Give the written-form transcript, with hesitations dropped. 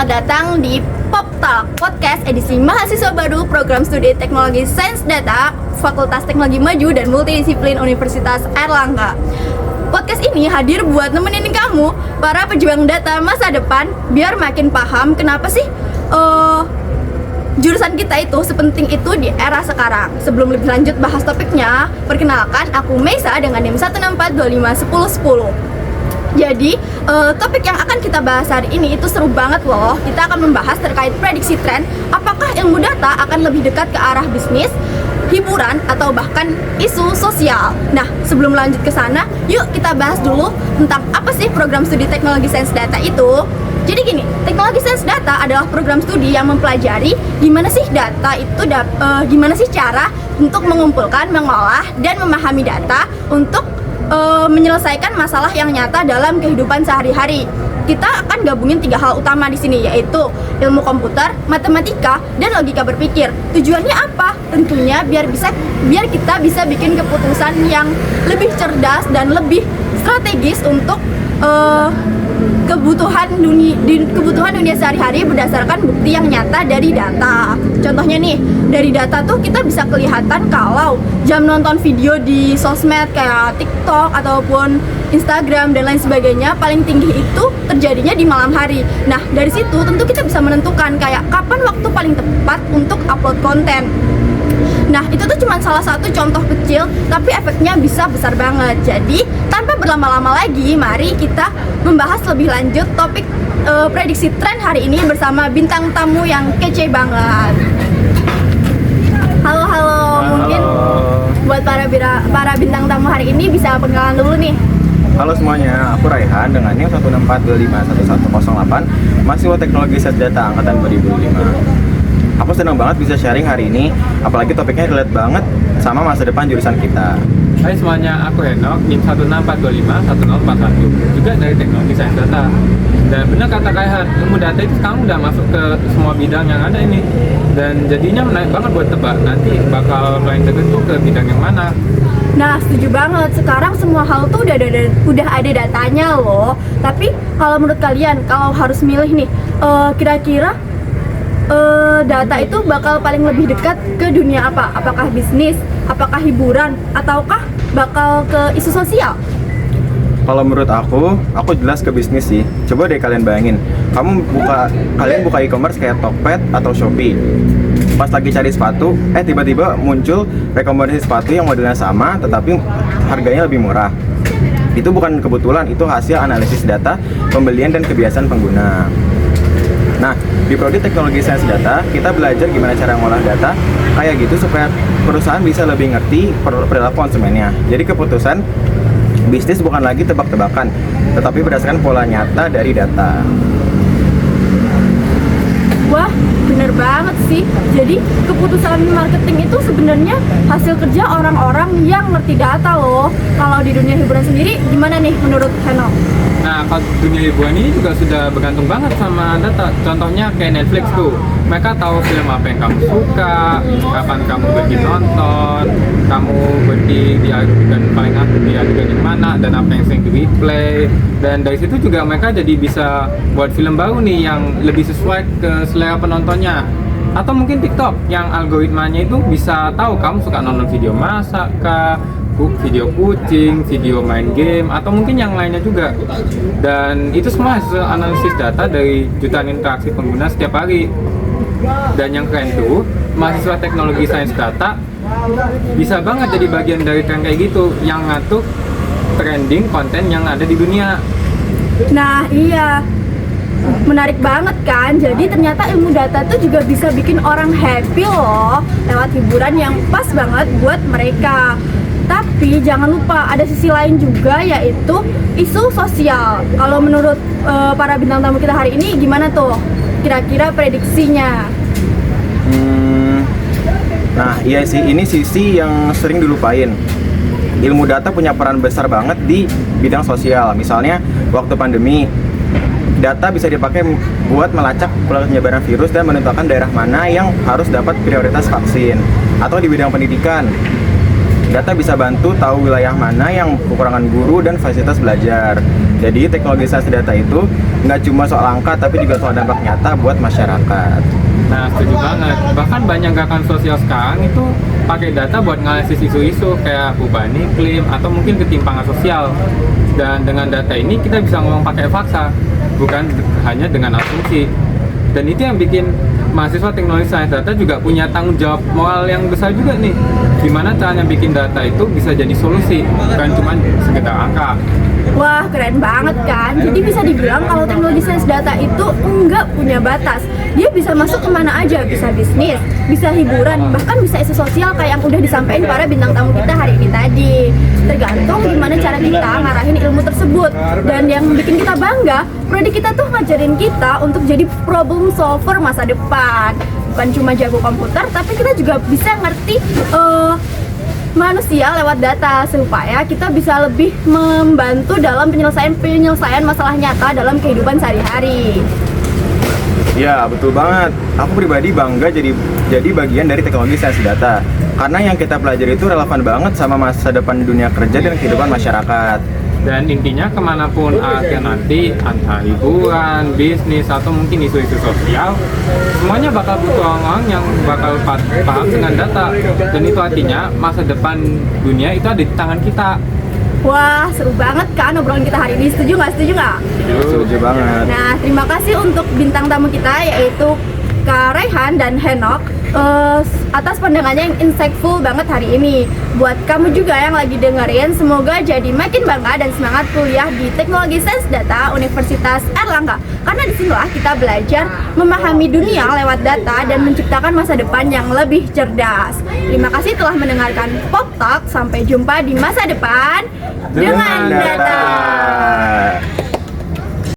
selamat datang di Pop Talk Podcast edisi mahasiswa baru program studi Teknologi Sains Data Fakultas Teknologi Maju dan Multidisiplin Universitas Airlangga. Podcast ini hadir buat nemenin kamu, para pejuang data masa depan, biar makin paham kenapa sih jurusan kita itu sepenting itu di era sekarang. Sebelum lebih lanjut bahas topiknya, perkenalkan aku Meisa dengan NIM 164251010. Jadi, topik yang akan kita bahas hari ini itu seru banget loh. Kita akan membahas terkait prediksi tren, apakah ilmu data akan lebih dekat ke arah bisnis, hiburan, atau bahkan isu sosial. Nah, sebelum lanjut ke sana, yuk kita bahas dulu tentang apa sih program studi Teknologi Sains Data itu. Jadi gini, Teknologi Sains Data adalah program studi yang mempelajari gimana sih data itu, gimana sih cara untuk mengumpulkan, mengolah, dan memahami data untuk menyelesaikan masalah yang nyata dalam kehidupan sehari-hari. Kita akan gabungin 3 hal utama di sini, yaitu ilmu komputer, matematika, dan logika berpikir. Tujuannya apa? Tentunya biar kita bisa bikin keputusan yang lebih cerdas dan lebih strategis untuk kebutuhan dunia sehari-hari berdasarkan bukti yang nyata dari data. Contohnya nih, dari data tuh kita bisa kelihatan kalau jam nonton video di sosmed kayak TikTok ataupun Instagram dan lain sebagainya paling tinggi itu terjadinya di malam hari. Nah, dari situ tentu kita bisa menentukan kayak kapan waktu paling tepat untuk upload konten. Nah, itu tuh cuma salah satu contoh kecil, tapi efeknya bisa besar banget. Jadi, tanpa berlama-lama lagi, mari kita membahas lebih lanjut topik prediksi tren hari ini bersama bintang tamu yang kece banget. Halo. Mungkin buat para bintang tamu hari ini bisa perkenalan dulu nih. Halo semuanya, aku Raihan dengan NIM 164251108, mahasiswa Teknologi Sains Data angkatan 2005. Aku senang banget bisa sharing hari ini, apalagi topiknya relate banget sama masa depan jurusan kita. Hai semuanya, aku Henok, NIM 164251041, juga dari Teknologi Sains Data. Dan benar kata Raihan, ilmu data itu sekarang udah masuk ke semua bidang yang ada ini. Dan jadinya menarik banget buat tebak, nanti bakal paling deket tuh ke bidang yang mana. Nah, setuju banget. Sekarang semua hal tuh udah ada datanya loh. Tapi kalau menurut kalian, kalau harus milih nih, kira-kira data itu bakal paling lebih dekat ke dunia apa? Apakah bisnis, apakah hiburan, ataukah bakal ke isu sosial? Kalau menurut aku jelas ke bisnis sih. Coba deh kalian bayangin, kalian buka e-commerce kayak Tokped atau Shopee. Pas lagi cari sepatu, tiba-tiba muncul rekomendasi sepatu yang modelnya sama, tetapi harganya lebih murah. Itu bukan kebetulan, itu hasil analisis data, pembelian dan kebiasaan pengguna. Nah, di Prodi Teknologi Sains Data, kita belajar gimana cara ngolah data kayak gitu supaya perusahaan bisa lebih ngerti perilaku konsumennya. Jadi keputusan bisnis bukan lagi tebak-tebakan, tetapi berdasarkan pola nyata dari data. Wah, bener banget sih. Jadi keputusan marketing itu sebenarnya hasil kerja orang-orang yang ngerti data loh. Kalau di dunia hiburan sendiri, gimana nih menurut Henok? Nah, kalau dunia hiburan ini juga sudah bergantung banget sama data. Contohnya kayak Netflix tuh, mereka tahu film apa yang kamu suka, kapan kamu pergi nonton, kamu pergi di adegan paling aktif di adegan yang mana, dan apa yang sering di replay. Dan dari situ juga mereka jadi bisa buat film baru nih yang lebih sesuai ke selera penontonnya. Atau mungkin TikTok yang algoritmanya itu bisa tahu kamu suka nonton video masak kah, video kucing, video main game, atau mungkin yang lainnya juga. Dan itu semua hasil analisis data dari jutaan interaksi pengguna setiap hari. Dan yang keren tuh, mahasiswa Teknologi Sains Data bisa banget jadi bagian dari tren kayak gitu, yang ngatur trending konten yang ada di dunia. Nah, iya. Menarik banget kan? Jadi ternyata ilmu data tuh juga bisa bikin orang happy loh lewat hiburan yang pas banget buat mereka. Tapi jangan lupa ada sisi lain juga, yaitu isu sosial. Kalau menurut para bintang tamu kita hari ini gimana tuh kira-kira prediksinya? Nah, iya sih, ini sisi yang sering dilupain. Ilmu data punya peran besar banget di bidang sosial. Misalnya, waktu pandemi, data bisa dipakai buat melacak penyebaran virus dan menentukan daerah mana yang harus dapat prioritas vaksin. Atau di bidang pendidikan, data bisa bantu tahu wilayah mana yang kekurangan guru dan fasilitas belajar. Jadi teknologi sains data itu nggak cuma soal angka tapi juga soal dampak nyata buat masyarakat. Nah, setuju banget. Bahkan banyak gerakan sosial sekarang itu pakai data buat nganalisis isu-isu kayak perubahan iklim atau mungkin ketimpangan sosial. Dan dengan data ini kita bisa ngomong pakai fakta, bukan hanya dengan asumsi. Dan itu yang bikin mahasiswa teknologi sains data juga punya tanggung jawab moral yang besar juga nih. Gimana caranya bikin data itu bisa jadi solusi, bukan cuma sekedar angka. Wah, keren banget kan? Jadi bisa dibilang kalau teknologi sains data itu enggak punya batas. Dia bisa masuk kemana aja, bisa bisnis, bisa hiburan, bahkan bisa isu sosial kayak yang udah disampaikan para bintang tamu kita hari ini tadi. Tergantung gimana cara kita ngarahin ilmu tersebut. Dan yang bikin kita bangga, prodi kita tuh ngajarin kita untuk jadi problem solver masa depan. Bukan cuma jago komputer, tapi kita juga bisa ngerti manusia lewat data supaya kita bisa lebih membantu dalam penyelesaian masalah nyata dalam kehidupan sehari-hari. Ya, betul banget. Aku pribadi bangga jadi bagian dari teknologi sains data. Karena yang kita pelajari itu relevan banget sama masa depan dunia kerja dan kehidupan masyarakat. Dan intinya kemanapun akhir nanti, entah hiburan, bisnis, atau mungkin isu-isu sosial, semuanya bakal butuh orang-orang yang bakal paham dengan data. Dan itu artinya masa depan dunia itu ada di tangan kita. Wah, seru banget kan obrolan kita hari ini. Setuju nggak? Setuju banget. Nah, terima kasih untuk bintang tamu kita yaitu Kak Raihan dan Henok atas pandangannya yang insightful banget hari ini. Buat kamu juga yang lagi dengerin, semoga jadi makin bangga dan semangat kuliah di Teknologi Sains Data Universitas Airlangga. Karena disinilah kita belajar memahami dunia lewat data dan menciptakan masa depan yang lebih cerdas. Terima kasih telah mendengarkan Pop Talk. Sampai jumpa di masa depan dengan data.